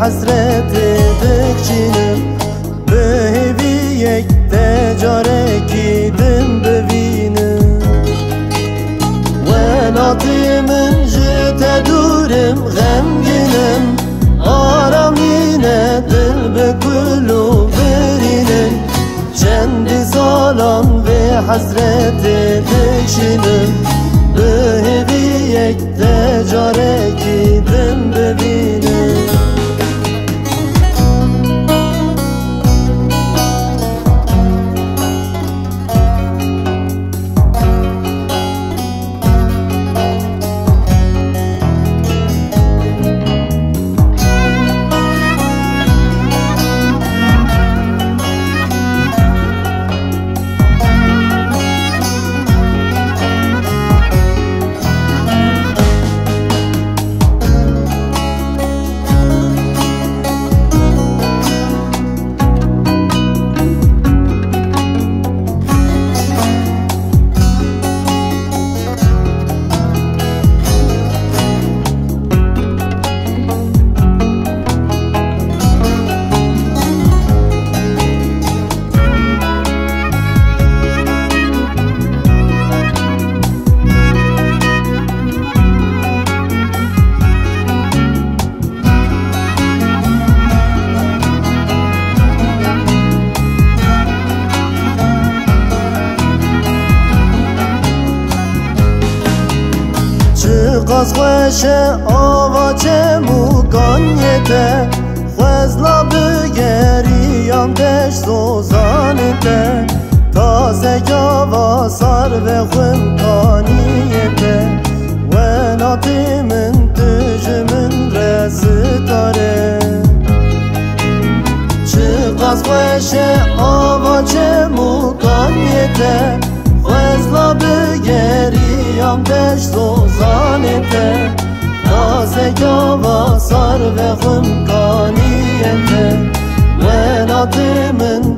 حسرت بکشینم به هیوی یک تجارکی دم ببینم ولاتی من جت دورم غمگینم آرامینه دل به کلو برینم چند سالان به حسرت بکشینم به هیوی یک تجارکی دم ببینم قاز خوش آوا چه موکانیته خوزلا بگریام دش سوزانیته تازه جاوا سار و خمکانیته و ناتی من تج من رستاره چه قاز خوش آوا چه موکانیته خوزلا بگریام دش سوزانیته تازه جاوا سار و خمکانیته و ناتی من